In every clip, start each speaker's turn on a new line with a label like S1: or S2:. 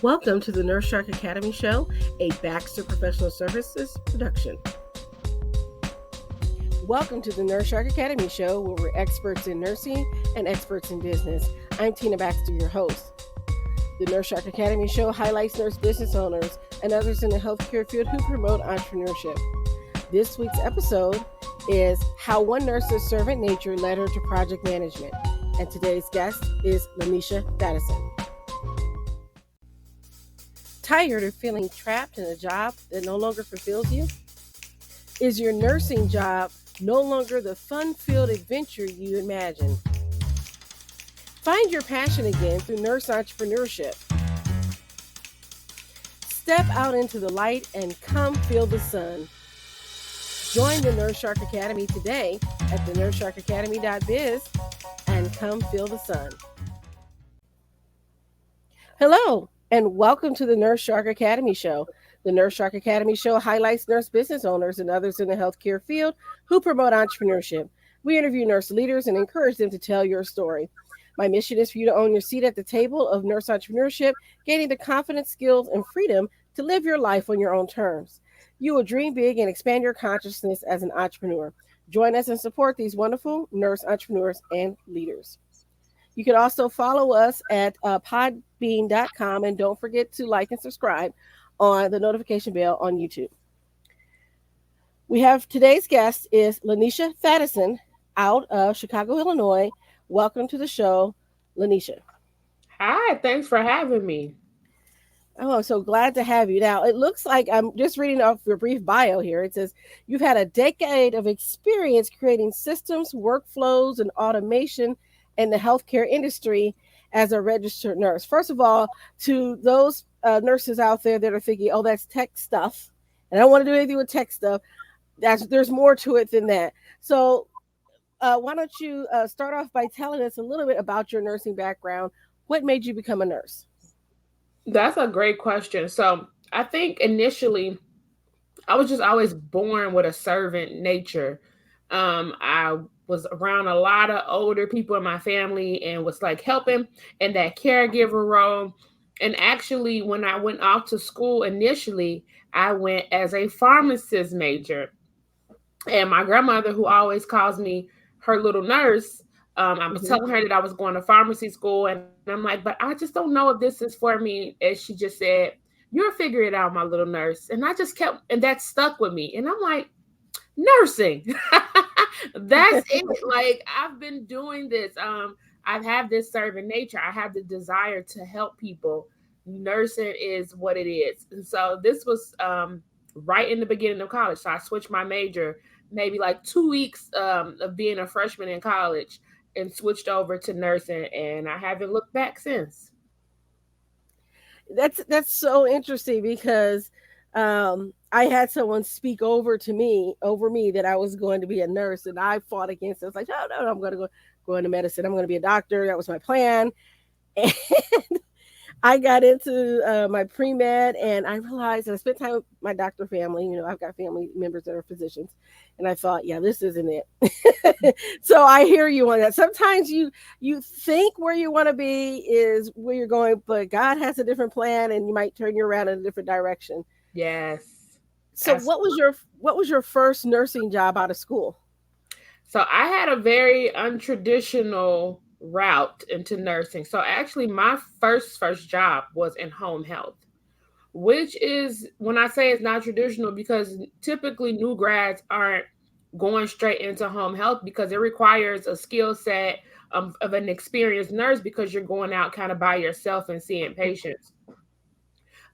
S1: Welcome to the Nurse Shark Academy Show, a Baxter Professional Services production. Welcome to the Nurse Shark Academy Show, where we're experts in nursing and experts in business. I'm Tina Baxter, your host. The Nurse Shark Academy Show highlights nurse business owners and others in the healthcare field who promote entrepreneurship. This week's episode is How One Nurse's Servant Nature Led Her to Project Management. And today's guest is Lanisha Thadison. Tired of feeling trapped in a job that no longer fulfills you? Is your nursing job no longer the fun-filled adventure you imagined? Find your passion again through nurse entrepreneurship. Step out into the light and come feel the sun. Join the Nurse Shark Academy today at thenurssharkacademy.biz and come feel the sun. Hello, and welcome to the Nurse Shark Academy Show. The Nurse Shark Academy Show highlights nurse business owners and others in the healthcare field who promote entrepreneurship. We interview nurse leaders and encourage them to tell your story. My mission is for you to own your seat at the table of nurse entrepreneurship, gaining the confidence, skills, and freedom to live your life on your own terms. You will dream big and expand your consciousness as an entrepreneur. Join us and support these wonderful nurse entrepreneurs and leaders. You can also follow us at podbean.com, and don't forget to like and subscribe on the notification bell on YouTube. We have today's guest is Lanisha Thadison out of Chicago, Illinois. Welcome to the show, Lanisha.
S2: Hi, thanks for having me.
S1: Oh, I'm so glad to have you. Now, it looks like I'm just reading off your brief bio here. It says you've had a decade of experience creating systems, workflows, and automation in the healthcare industry as a registered nurse. First of all, to those nurses out there that are thinking, oh, that's tech stuff, and I don't want to do anything with tech stuff, there's more to it than that. So why don't you start off by telling us a little bit about your nursing background? What made you become a nurse?
S2: That's a great question. So I think initially I was just always born with a servant nature. I was around a lot of older people in my family and was like helping in that caregiver role. And actually, when I went off to school initially, I went as a pharmacist major. And my grandmother, who always calls me her little nurse, I was telling her that I was going to pharmacy school. And I'm like, but I just don't know if this is for me. And she just said, you'll figure it out, my little nurse. And I just kept, and that stuck with me. And I'm like, nursing. That's it. Like, I've been doing this. I've had this servant nature. I have the desire to help people. Nursing is what it is. And so this was right in the beginning of college. So I switched my major maybe like 2 weeks of being a freshman in college and switched over to nursing. And I haven't looked back since.
S1: That's so interesting because I had someone speak over me that I was going to be a nurse, and I fought against it. I was like, no, I'm going to go into medicine. I'm going to be a doctor. That was my plan. And I got into my pre-med, and I realized, and I spent time with my doctor family. You know, I've got family members that are physicians, and I thought, yeah, this isn't it. So I hear you on that. Sometimes you think where you want to be is where you're going, but God has a different plan, and you might turn you around in a different direction.
S2: Yes.
S1: So what was your first nursing job out of school?
S2: So I had a very untraditional route into nursing. So actually my first job was in home health, which is, when I say it's not traditional, because typically new grads aren't going straight into home health because it requires a skill set of an experienced nurse because you're going out kind of by yourself and seeing patients.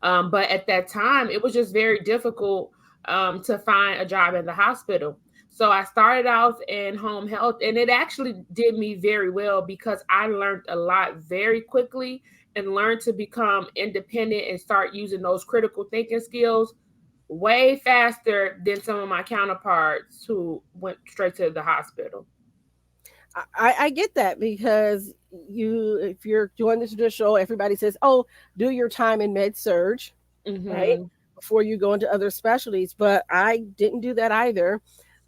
S2: But at that time, it was just very difficult to find a job in the hospital. So I started out in home health, and it actually did me very well because I learned a lot very quickly and learned to become independent and start using those critical thinking skills way faster than some of my counterparts who went straight to the hospital.
S1: I get that because if you're doing the traditional, everybody says, oh, do your time in med surge, right? Before you go into other specialties. But I didn't do that either.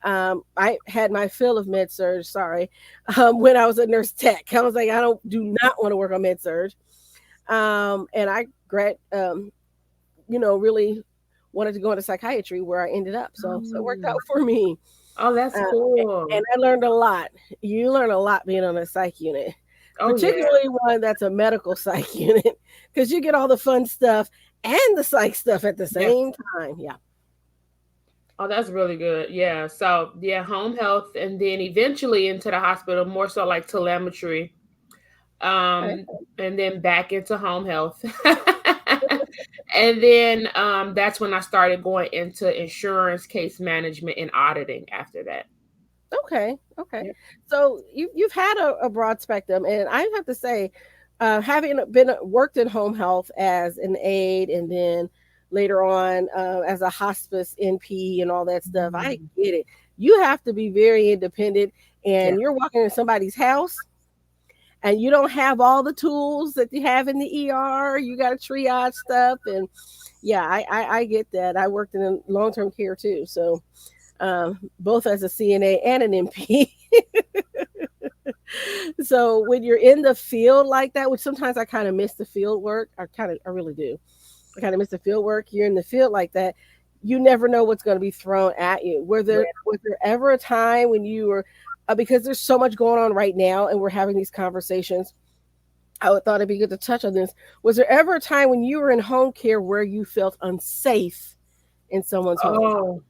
S1: I had my fill of med surge, when I was a nurse tech. I was like, I do not want to work on med surge. And I really wanted to go into psychiatry where I ended up. So it worked
S2: Oh,
S1: out for me.
S2: oh, that's
S1: And
S2: cool.
S1: I learned a lot. You learn a lot being on a psych unit,
S2: Oh yeah.
S1: particularly one that's a medical psych unit, because you get all the fun stuff and the psych stuff at the
S2: Yes.
S1: same time. Yeah.
S2: Oh, that's really good. Yeah. So yeah, home health, and then eventually into the hospital, more so like telemetry,
S1: Okay.
S2: um, and then back into home health. And then that's when I started going into insurance, case management, and auditing after that.
S1: Okay. Okay.
S2: Yep.
S1: So you've had a broad spectrum, and I have to say, having been worked in home health as an aide, and then later on as a hospice NP and all that stuff, I
S2: Mm.
S1: get it. You have to be very independent,
S2: Yeah.
S1: and you're walking in somebody's house, and you don't have all the tools that you have in the ER. You got to triage stuff, and yeah, I get that. I worked in long term care too, so both as a CNA and an MP. So when you're in the field like that, which sometimes I kind of miss the field work, I really do. I kind of miss the field work. You're in the field like that. You never know what's going to be thrown at you. Was there ever a time when you were, because there's so much going on right now, and we're having these conversations. Thought it'd be good to touch on this. Was there ever a time when you were in home care where you felt unsafe in someone's home?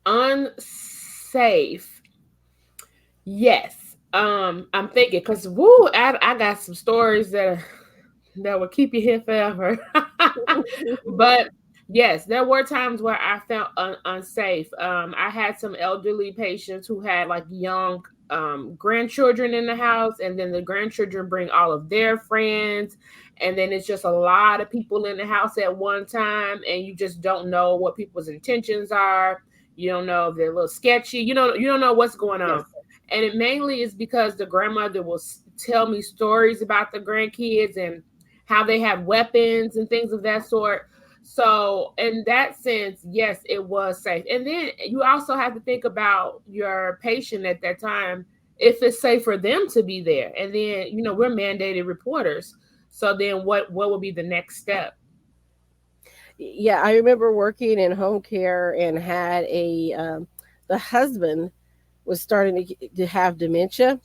S2: Oh, unsafe. Yes. I'm thinking because woo, I got some stories that will keep you here forever. But yes, there were times where I felt unsafe. I had some elderly patients who had like young grandchildren in the house, and then the grandchildren bring all of their friends, and then it's just a lot of people in the house at one time, and you just don't know what people's intentions are. You don't know if they're a little sketchy. You don't know what's going on,
S1: Yes.
S2: and it mainly is because the grandmother will tell me stories about the grandkids and how they have weapons and things of that sort. So, in that sense, yes, it was safe. And then you also have to think about your patient at that time, if it's safe for them to be there. And then, we're mandated reporters. So then what would be the next step?
S1: Yeah, I remember working in home care and had the husband was starting to have dementia,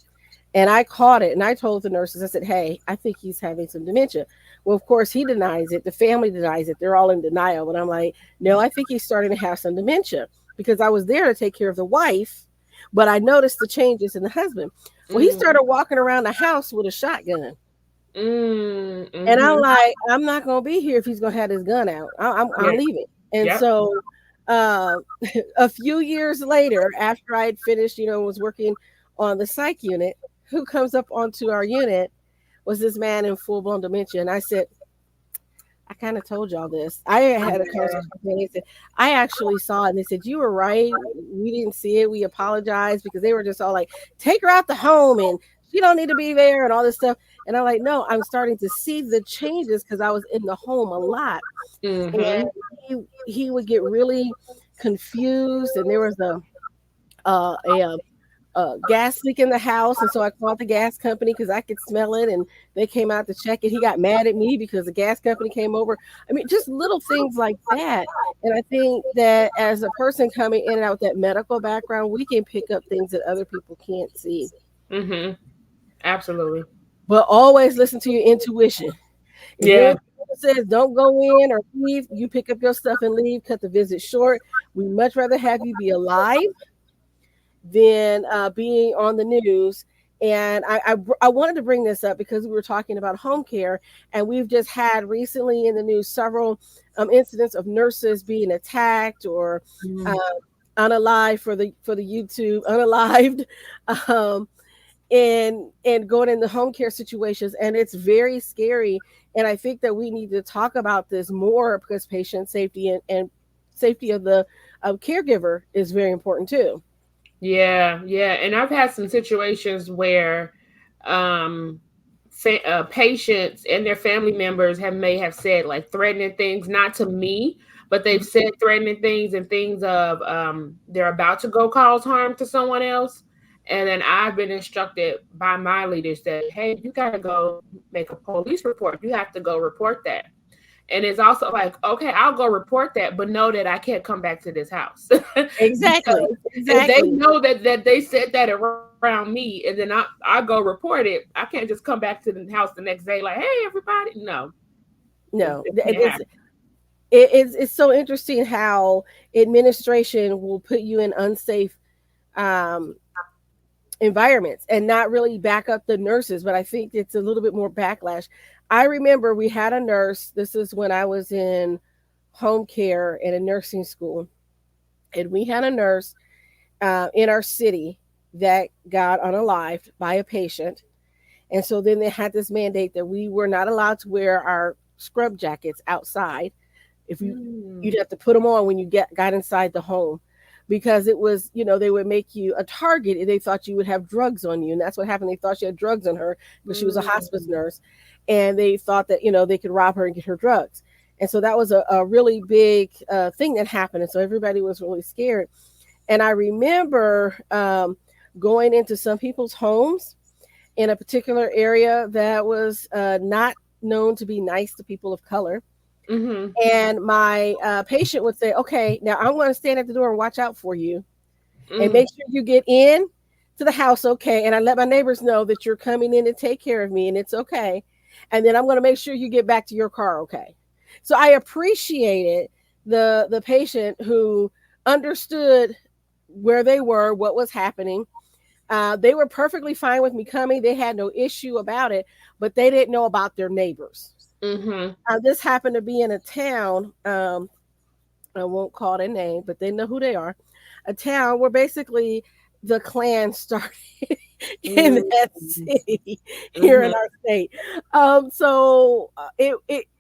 S1: and I caught it, and I told the nurses, I said, hey, I think he's having some dementia. Well, of course, he denies it. The family denies it. They're all in denial. But I'm like, no, I think he's starting to have some dementia, because I was there to take care of the wife, but I noticed the changes in the husband. Well, he
S2: Mm,
S1: started walking around the house with a shotgun. And I'm
S2: mm-hmm.
S1: like, I'm not gonna be here if he's gonna have his gun out. I'm
S2: Yeah.
S1: leaving. And
S2: Yep.
S1: so, uh, a few years later, after I had finished, was working on the psych unit, who comes up onto our unit was this man in full blown dementia. And I said, I kind of told y'all this. I had a
S2: Yeah.
S1: conversation with them, and they said, I actually saw it. And they said, you were right. We didn't see it. We apologize, because they were just all like, take her out the home and she don't need to be there and all this stuff. And I'm like, no, I'm starting to see the changes because I was in the home a lot. And
S2: Mm-hmm.
S1: he would get really confused. And there was a gas leak in the house, and so I called the gas company because I could smell it, and they came out to check it. He got mad at me because the gas company came over. I mean, just little things like that. And I think that as a person coming in and out with that medical background, we can pick up things that other people can't see.
S2: Mm-hmm. Absolutely.
S1: But always listen to your intuition. If your
S2: Yeah.
S1: intuition says don't go in or leave, you pick up your stuff and leave. Cut the visit short. We much rather have you be alive than being on the news. And I wanted to bring this up because we were talking about home care, and we've just had recently in the news several incidents of nurses being attacked or uh,
S2: Mm.
S1: unalived for the YouTube unalived, um, and going into home care situations, and it's very scary. And I think that we need to talk about this more because patient safety and safety of the caregiver is very important too.
S2: Yeah, yeah, and I've had some situations where um patients and their family members may have said like threatening things, not to me, but they've said threatening things and things of they're about to go cause harm to someone else. And then I've been instructed by my leaders that, hey, you got to go make a police report. You have to go report that. And it's also like, okay, I'll go report that, but know that I can't come back to this house.
S1: Exactly.
S2: Because if they
S1: Exactly.
S2: know that they said that around me, and then I go report it, I can't just come back to the house the next day like, hey, everybody. No,
S1: No,
S2: it can't happen.
S1: it's so interesting how administration will put you in unsafe um, environments and not really back up the nurses, but I think it's a little bit more backlash. I remember we had a nurse. This is when I was in home care in a nursing school, and we had a nurse in our city that got unalived by a patient. And so then they had this mandate that we were not allowed to wear our scrub jackets outside. If you
S2: Mm.
S1: You'd have to put them on when you got inside the home, because it was, they would make you a target if they thought you would have drugs on you. And that's what happened. They thought she had drugs on her because she was a hospice
S2: Mm.
S1: nurse, and they thought that they could rob her and get her drugs. And so that was a really big thing that happened, and so everybody was really scared. And I remember going into some people's homes in a particular area that was not known to be nice to people of color.
S2: Mhm.
S1: And my patient would say, okay, now I'm going to stand at the door and watch out for you and
S2: Mm.
S1: make sure you get in to the house, okay? And I let my neighbors know that you're coming in to take care of me and it's okay. And then I'm going to make sure you get back to your car, okay? So I appreciated the patient who understood where they were, what was happening. They were perfectly fine with me coming. They had no issue about it, but they didn't know about their neighbors.
S2: Mhm.
S1: This happened to be in a town. I won't call their name, but they know who they are. A town where basically the Klan started in
S2: Mm.
S1: that city here in
S2: Mhm.
S1: our state.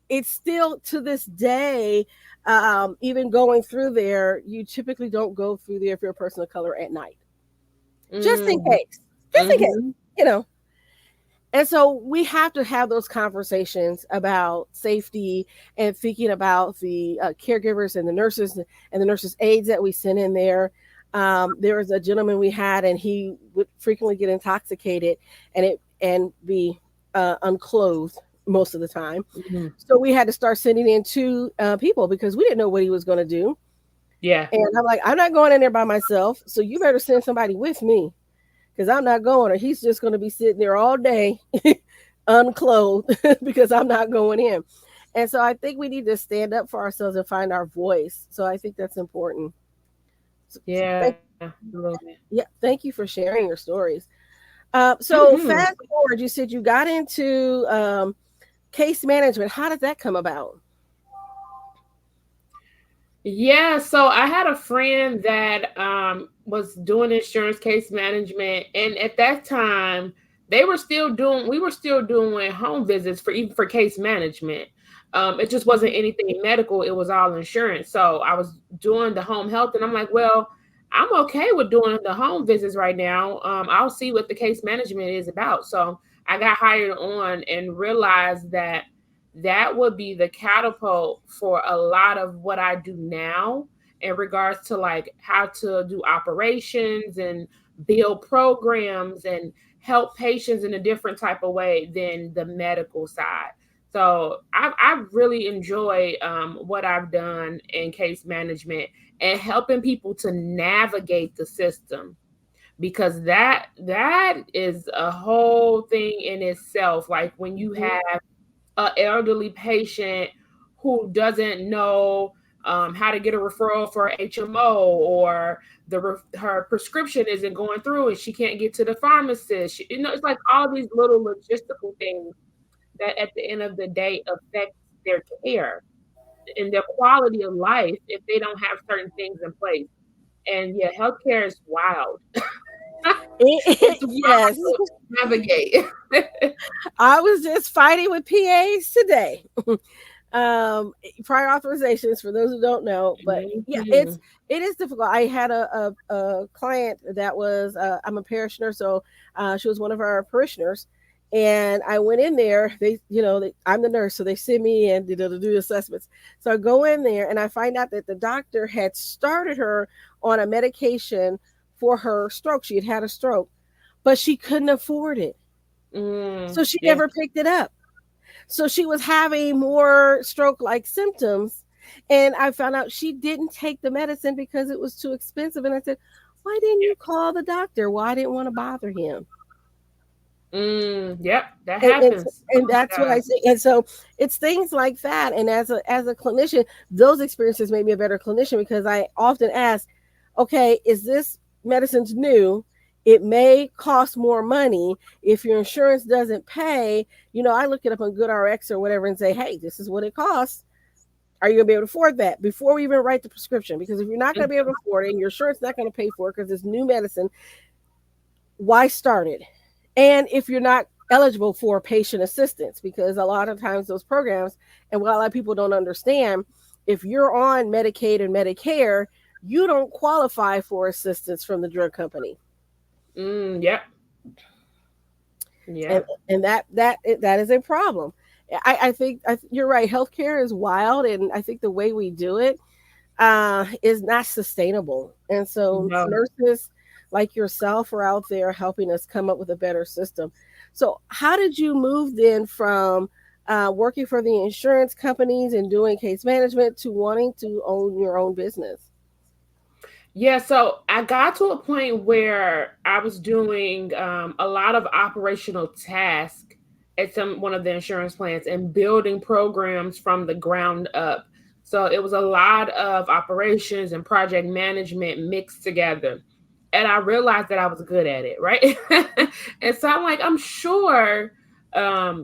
S1: It's still to this day. Even going through there, you typically don't go through there if you're a person of color at night, just in
S2: Mm.
S1: case. Just in case,
S2: Mhm.
S1: you know. And so we have to have those conversations about safety and thinking about the caregivers and the nurses and the nurses' aides that we send in there. There was a gentleman we had, and he would frequently get intoxicated and be unclothed most of the time.
S2: Mhm.
S1: So we had to start sending in two people because we didn't know what he was going to do.
S2: Yeah.
S1: And I'm like, I'm not going in there by myself, so you better send somebody with me because I'm not going, or he's just going to be sitting there all day unclothed because I'm not going in. And so I think we need to stand up for ourselves and find our voice. So I think that's important. So
S2: Yeah. Absolutely.
S1: thank you for sharing your stories. So
S2: Mhm.
S1: fast forward, you said you got into case management. How did that come about?
S2: Yeah, so I had a friend that was doing insurance case management, and at that time we were still doing home visits for even for case management. It just wasn't anything medical, it was all insurance. So I was doing the home health, and I'm like, well, I'm okay with doing the home visits right now. I'll see what the case management is about. So I got hired on and realized that that would be the catapult for a lot of what I do now in regards to like how to do operations and build programs and help patients in a different type of way than the medical side. So I really enjoy what I've done in case management and helping people to navigate the system, because that is a whole thing in itself. Like when you have an elderly patient who doesn't know how to get a referral for HMO, or her prescription isn't going through and she can't get to the pharmacist. It's like all these little logistical things that at the end of the day affect their care and their quality of life if they don't have certain things in place. And yeah, healthcare is wild. It's
S1: Yes,
S2: wild to navigate.
S1: I was just fighting with PAs today. Prior authorizations for those who don't know, but yeah,
S2: Mhm.
S1: it is difficult. I had a client that was I'm a parish nurse, so she was one of our parishioners, and I went in there. I'm the nurse, so they send me in to do assessments. So I go in there and I find out that the doctor had started her on a medication for her stroke. She had had a stroke, but she couldn't afford it. So she
S2: Yeah.
S1: never picked it up. So she was having more stroke like symptoms. And I found out she didn't take the medicine because it was too expensive. And I said, why didn't you call the doctor? Well, I didn't want to bother him.
S2: Yep, that
S1: and and,
S2: happens.
S1: and
S2: Oh my
S1: that's what I
S2: God.
S1: say. And so it's things like that. And as a clinician, those experiences made me a better clinician because I often ask, okay, is this medicine's new? It may cost more money if your insurance doesn't pay. I look it up on GoodRx or whatever and say, hey, this is what it costs. Are you going to be able to afford that before we even write the prescription? Because if you're not going to be able to afford it and your insurance not going to pay for it because it's new medicine, why start it? And if you're not eligible for patient assistance, because a lot of times those programs, and what a lot of people don't understand, if you're on Medicaid and Medicare, you don't qualify for assistance from the drug company.
S2: Yep.
S1: and
S2: Yep.
S1: and that is a problem. I think you're right. Healthcare is wild, and I think the way we do it is not sustainable. And so
S2: No.
S1: nurses like yourself are out there helping us come up with a better system. So how did you move then from working for the insurance companies and doing case management to wanting to own your own business?
S2: Yeah, so I got to a point where I was doing a lot of operational tasks at some one of the insurance plans and building programs from the ground up. So it was a lot of operations and project management mixed together. And I realized that I was good at it, right? And so I'm like, I'm sure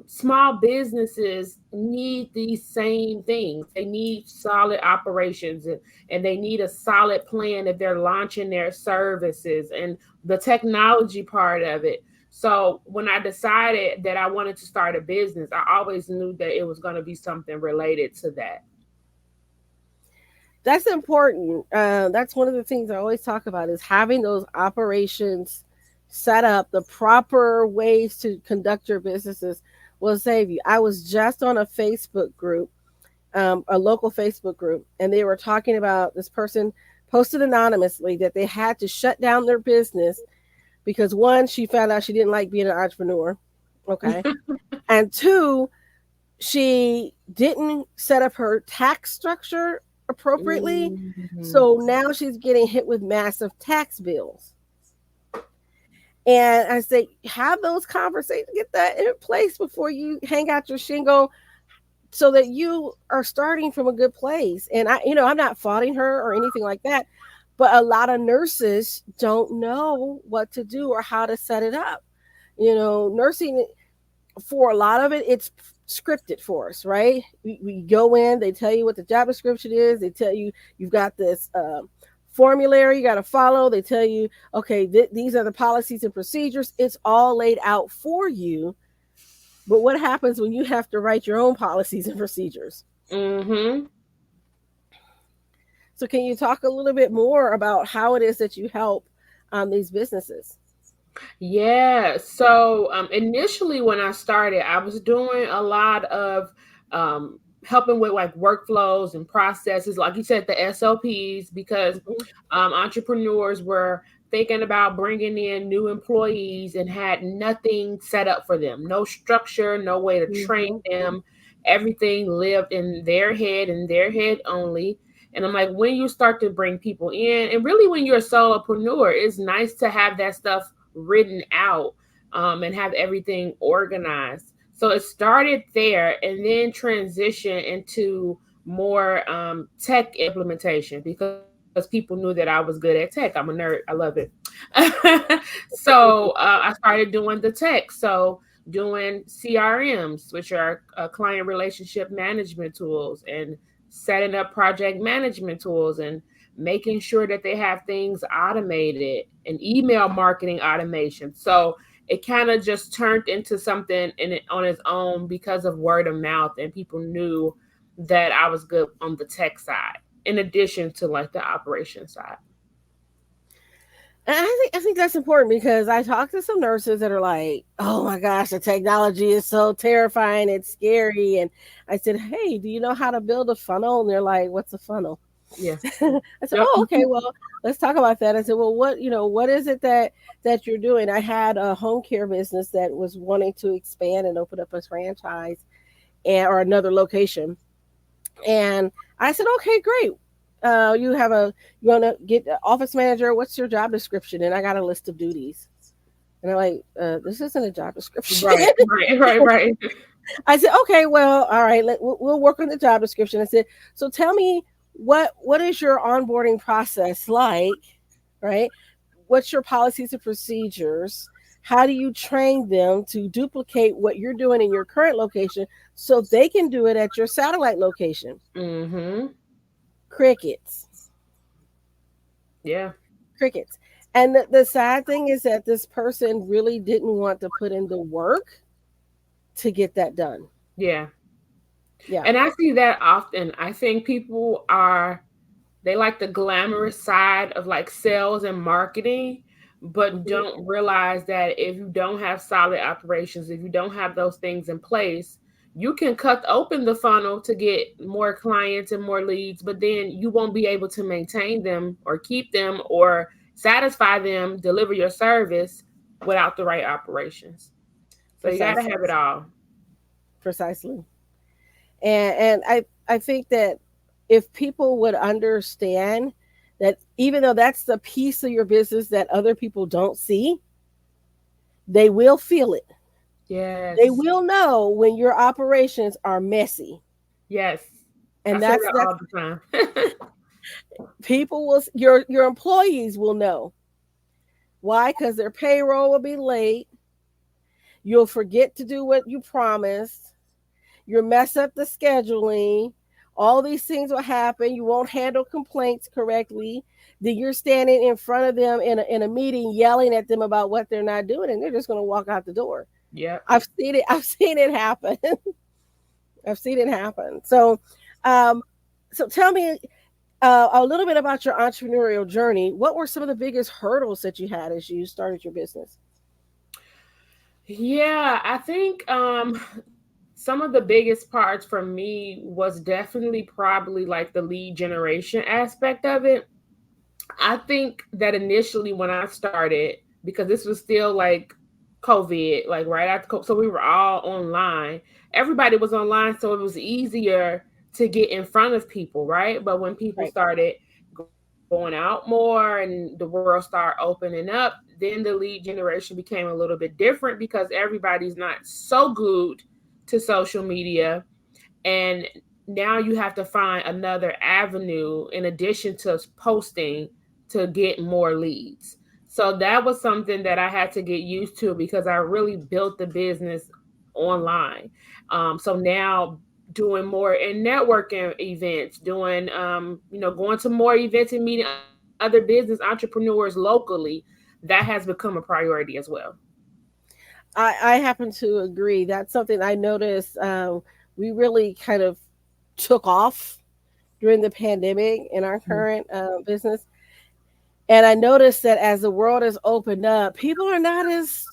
S2: small businesses need these same things. They need solid operations, and they need a solid plan if they're launching their services and the technology part of it. So when I decided that I wanted to start a business, I always knew that it was going to be something related to that.
S1: That's important. That's one of the things I always talk about is having those operations set up, the proper ways to conduct your businesses will save you. I was just on a Facebook group, a local Facebook group, and they were talking about this person posted anonymously that they had to shut down their business because one, she found out she didn't like being an entrepreneur. Okay. And two, she didn't set up her tax structure appropriately.
S2: Mhm.
S1: So now she's getting hit with massive tax bills. And I say, have those conversations, get that in place before you hang out your shingle so that you are starting from a good place. And I'm not faulting her or anything like that, but a lot of nurses don't know what to do or how to set it up. Nursing, for a lot of it, it's scripted for us, right? We go in, they tell you what the job description is, they tell you you've got this formulary you got to follow, they tell you, okay, these are the policies and procedures. It's all laid out for you. But what happens when you have to write your own policies and procedures?
S2: Mhm.
S1: So, can you talk a little bit more about how it is that you help these businesses?
S2: Yeah. So initially, when I started, I was doing a lot of helping with like workflows and processes, like you said, the SOPs, because
S1: Mhm.
S2: entrepreneurs were thinking about bringing in new employees and had nothing set up for them, no structure, no way to train
S1: Mhm.
S2: them. Everything lived in their head and their head only. And I'm like, when you start to bring people in, and really when you're a solopreneur, it's nice to have that stuff written out and have everything organized. So it started there and then transitioned into more tech implementation because people knew that I was good at tech. I'm a nerd. I love it. So I started doing the tech. So doing CRMs, which are client relationship management tools, and setting up project management tools, and making sure that they have things automated, and email marketing automation. So it kind of just turned into something on its own because of word of mouth, and people knew that I was good on the tech side, in addition to like the operation side.
S1: And I think that's important because I talk to some nurses that are like, "Oh my gosh, the technology is so terrifying, it's scary." And I said, "Hey, do you know how to build a funnel?" And they're like, "What's a funnel?"
S2: Yeah.
S1: I said,
S2: Yep.
S1: oh, okay, well, let's talk about that. I said, well, what is it that you're doing? I had a home care business that was wanting to expand and open up a franchise or another location. And I said, okay, great. You want to get an office manager? What's your job description? And I got a list of duties. And I'm like, this isn't a job description.
S2: Right. Right. Right. Right.
S1: I said, okay, well, all right, we'll work on the job description. I said, so tell me what is your onboarding process like, right? What's your policies and procedures? How do you train them to duplicate what you're doing in your current location so they can do it at your satellite location?
S2: Mm-hmm.
S1: Crickets,
S2: Yeah.
S1: crickets. And the sad thing is that this person really didn't want to put in the work to get that done.
S2: Yeah.
S1: Yeah.
S2: And I see that often. I think people are, they like the glamorous side of like sales and marketing, but
S1: Mhm.
S2: don't realize that if you don't have solid operations, if you don't have those things in place, you can cut open the funnel to get more clients and more leads, but then you won't be able to maintain them or keep them or satisfy them, deliver your service without the right operations. So you got to
S1: Precisely.
S2: have it all.
S1: Precisely. And I think that if people would understand that even though that's the piece of your business that other people don't see, they will feel it. They
S2: Yes.
S1: will know when your operations are messy.
S2: Yes. I
S1: And
S2: say that
S1: that's
S2: all the time.
S1: people will your employees will know. Why? Because their payroll will be late. You'll forget to do what you promised. You'll mess up the scheduling. All these things will happen. You won't handle complaints correctly. Then you're standing in front of them in a meeting yelling at them about what they're not doing, and they're just going to walk out the door.
S2: Yep.
S1: I've seen it. I've seen it happen. I've seen it happen. Um, so tell me a little bit about your entrepreneurial journey. What were some of the biggest hurdles that you had as you started your business?
S2: Yeah, I think some of the biggest parts for me was definitely probably like the lead generation aspect of it. I think that initially when I started, because this was still like COVID, like right after COVID, so we were all online. Everybody was online, so it was easier to get in front of people, right? But when people
S1: Right.
S2: started going out more and the world started opening up, then the lead generation became a little bit different because everybody's not so glued to social media, and now you have to find another avenue in addition to posting to get more leads. So that was something that I had to get used to because I really built the business online. So now doing more in networking events, doing going to more events and meeting other business entrepreneurs locally, that has become a priority as well.
S1: I happen to agree. That's something I noticed. We really kind of took off during the pandemic in our current business. And I noticed that as the world has opened up, people are not as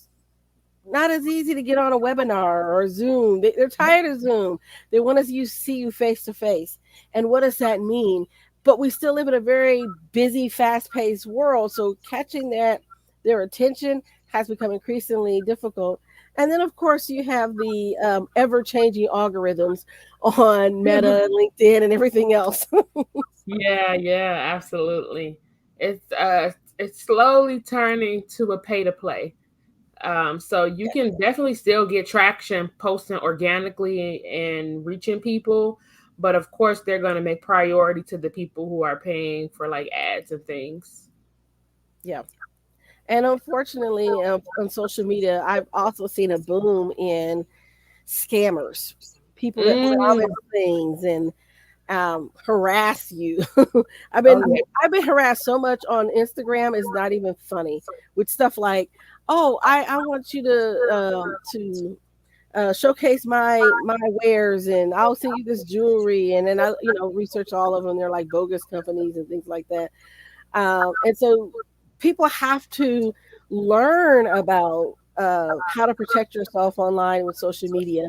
S1: easy to get on a webinar or Zoom. They're tired of Zoom. They want to see you face to face. And what does that mean? But we still live in a very busy, fast paced world. So catching their attention has become increasingly difficult. And then, of course, you have the ever changing algorithms on Meta, LinkedIn, and everything else.
S2: Yeah, yeah, absolutely. It's slowly turning to a pay to play. So you can definitely still get traction posting organically and reaching people, but of course they're going to make priority to the people who are paying for like ads and things.
S1: Yeah. And unfortunately, on social media, I've also seen a boom in scammers, people that
S2: Mm.
S1: promise things and harass you. I've
S2: Oh
S1: been
S2: yeah.
S1: I've been harassed so much on Instagram. It's not even funny with stuff like, oh, I want you to showcase my wares, and I'll send you this jewelry, and then I research all of them. They're like bogus companies and things like that. And so people have to learn about how to protect yourself online with social media.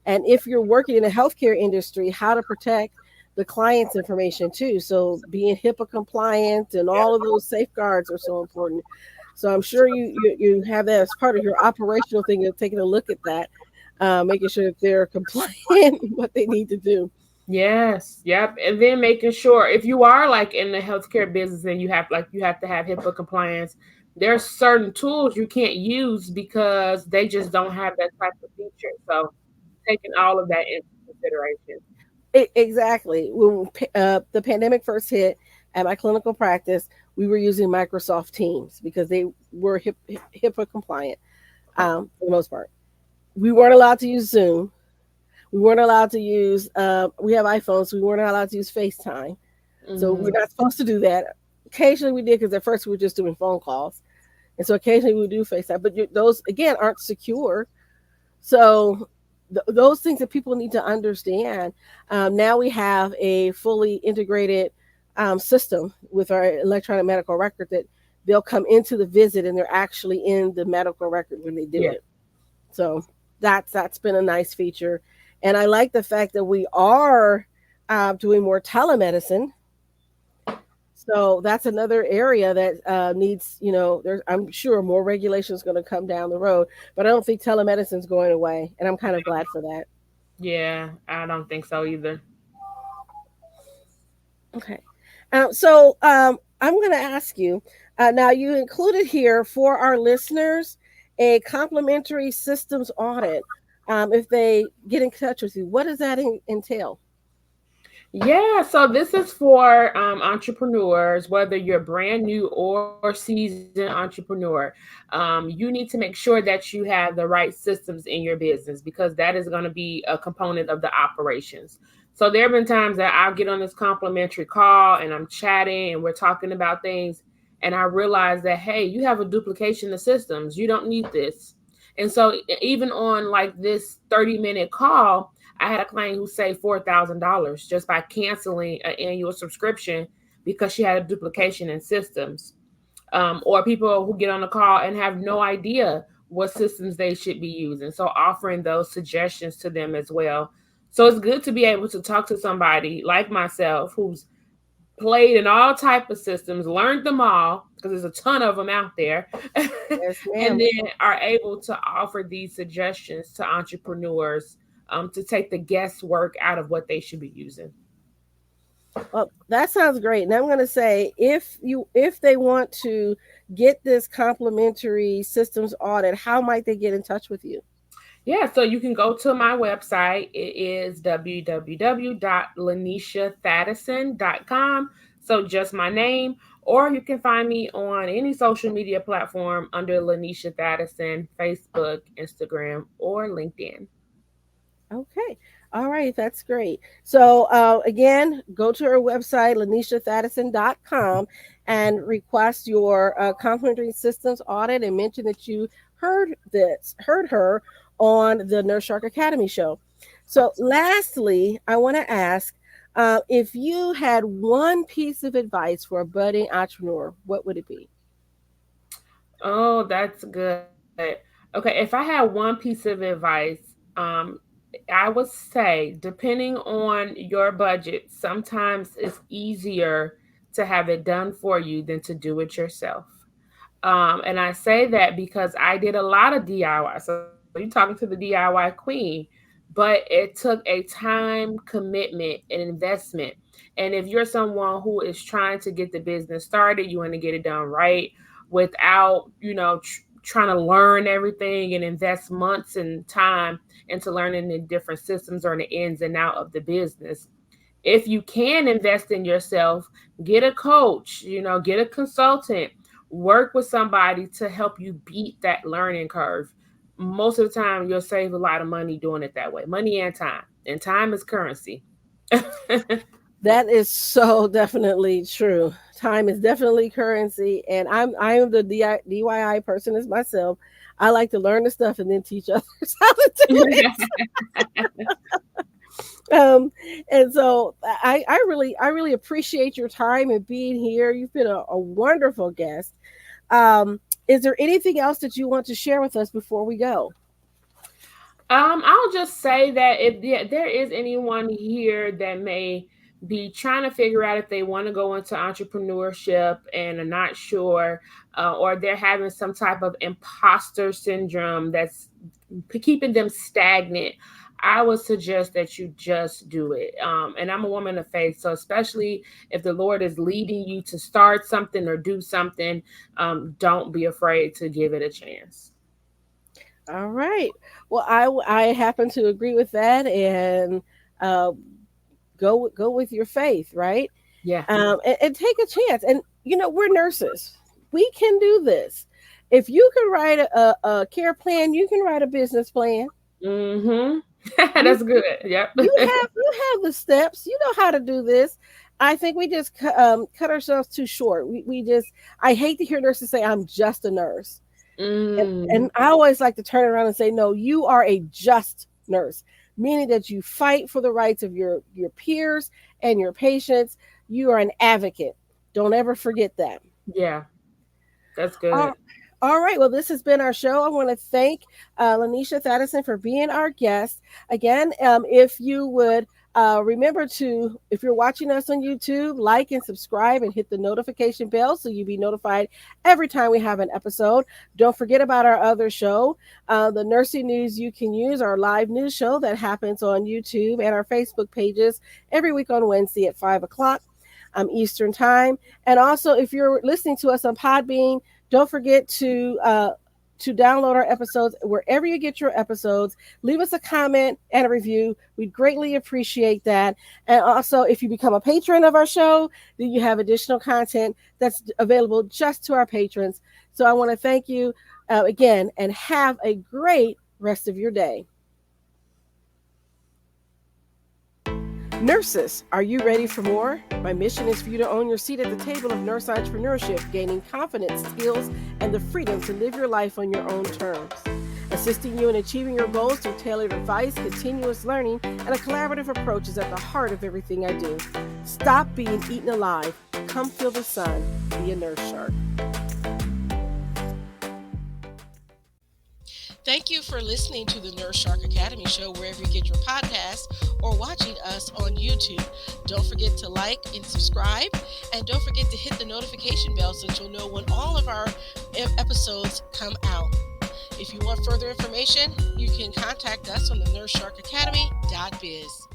S1: And if you're working in the healthcare industry, how to protect the client's information too. So being HIPAA compliant and all of those safeguards are so important. So I'm sure you have that as part of your operational thing of taking a look at that, making sure that they're compliant what they need to do.
S2: Yes, yep. And then making sure if you are like in the healthcare business and you have to have HIPAA compliance, there are certain tools you can't use because they just don't have that type of feature. So taking all of that into consideration.
S1: Exactly. When the pandemic first hit at my clinical practice, we were using Microsoft Teams because they were HIPAA compliant for the most part. We weren't allowed to use Zoom. We weren't allowed to use, we have iPhones, so we weren't allowed to use FaceTime. So we're
S2: Hmm.
S1: not supposed to do that. Occasionally we did because at first we were just doing phone calls. And so occasionally we would do FaceTime. But those, again, aren't secure. So those things that people need to understand. Now we have a fully integrated system with our electronic medical record that they'll come into the visit and they're actually in the medical record when they do
S2: Yeah.
S1: it. So that's been a nice feature, and I like the fact that we are doing more telemedicine. So that's another area that needs, there's I'm sure more regulation is going to come down the road, but I don't think telemedicine is going away, and I'm kind of glad for that.
S2: Yeah, I don't think so either.
S1: Okay. So I'm going to ask you now, you included here for our listeners a complimentary systems audit. If they get in touch with you, what does that entail?
S2: Yeah, so this is for entrepreneurs, whether you're brand new or seasoned entrepreneur. You need to make sure that you have the right systems in your business because that is going to be a component of the operations. So there have been times that I'll get on this complimentary call and I'm chatting and we're talking about things, and I realize that, hey, you have a duplication of systems. You don't need this. And so even on like this 30-minute call, I had a client who saved $4,000 just by canceling an annual subscription because she had a duplication in systems. Or people who get on the call and have no idea what systems they should be using. So offering those suggestions to them as well. So it's good to be able to talk to somebody like myself who's played in all type of systems, learned them all because there's a ton of them out there,
S1: Yes,
S2: and
S1: ma'am.
S2: then are able to offer these suggestions to entrepreneurs to take the guesswork out of what they should be using.
S1: Well, that sounds great. And I'm going to say, if they want to get this complimentary systems audit, how might they get in touch with you?
S2: Yeah, so you can go to my website. It is www.lanishathadison.com. So just my name, or you can find me on any social media platform under Lanisha Thadison, Facebook, Instagram, or LinkedIn.
S1: Okay. All right. That's great. So, again, go to our website, lanishathadison.com, and request your complimentary systems audit and mention that you heard her on the Nurse Shark Academy show. So, lastly, I want to ask if you had one piece of advice for a budding entrepreneur, what would it be?
S2: Oh, that's good. Okay, if I had one piece of advice, um, I would say, depending on your budget, sometimes it's easier to have it done for you than to do it yourself. And I say that because I did a lot of DIY. So you're talking to the DIY queen, but it took a time commitment and investment. And if you're someone who is trying to get the business started, you want to get it done right without, trying to learn everything and invest months and time into learning the different systems or the ins and out of the business. If you can invest in yourself, get a coach, get a consultant, work with somebody to help you beat that learning curve. Most of the time, you'll save a lot of money doing it that way, money and time is currency.
S1: That is so definitely true. Time is definitely currency, and I am the DIY person as myself. I like to learn the stuff and then teach others how to do it. Um, and so I really appreciate your time and being here. You've been a wonderful guest. Is there anything else that you want to share with us before we go?
S2: I'll just say that if there is anyone here that may be trying to figure out if they want to go into entrepreneurship and are not sure, or they're having some type of imposter syndrome that's keeping them stagnant, I would suggest that you just do it. And I'm a woman of faith, so especially if the Lord is leading you to start something or do something, don't be afraid to give it a chance.
S1: All right. Well, I happen to agree with that, and uh, go with your faith, right?
S2: Yeah.
S1: And take a chance. And we're nurses. We can do this. If you can write a care plan, you can write a business plan.
S2: Mm-hmm.
S1: You
S2: That's good. Yep.
S1: you have the steps. You know how to do this. I think we just cut ourselves too short. We just I hate to hear nurses say I'm just a nurse. And,
S2: Mm,
S1: and I always like to turn around and say, no, you are a just nurse, meaning that you fight for the rights of your peers and your patients. You are an advocate. Don't ever forget that.
S2: yeah, that's good.
S1: All, all right. Well, this has been our show. I want to thank Lanisha Thadison for being our guest. Again, if you would remember to, if you're watching us on YouTube, like and subscribe and hit the notification bell so you'll be notified every time we have an episode. Don't forget about our other show, the Nursing News You Can Use, our live news show that happens on YouTube and our Facebook pages every week on Wednesday at 5 o'clock. Eastern time. And also, if you're listening to us on Podbean, don't forget to download our episodes wherever you get your episodes. Leave us a comment and a review. We'd greatly appreciate that. And also, if you become a patron of our show, then you have additional content that's available just to our patrons. So I want to thank you again and have a great rest of your day. Nurses, are you ready for more? My mission is for you to own your seat at the table of nurse entrepreneurship, gaining confidence, skills, and the freedom to live your life on your own terms. Assisting you in achieving your goals through tailored advice, continuous learning, and a collaborative approach is at the heart of everything I do. Stop being eaten alive. Come feel the sun. Be a nurse shark. Thank you for listening to the Nurse Shark Academy show wherever you get your podcasts or watching us on YouTube. Don't forget to like and subscribe, and don't forget to hit the notification bell so that you'll know when all of our episodes come out. If you want further information, you can contact us on the nursesharkacademy.biz.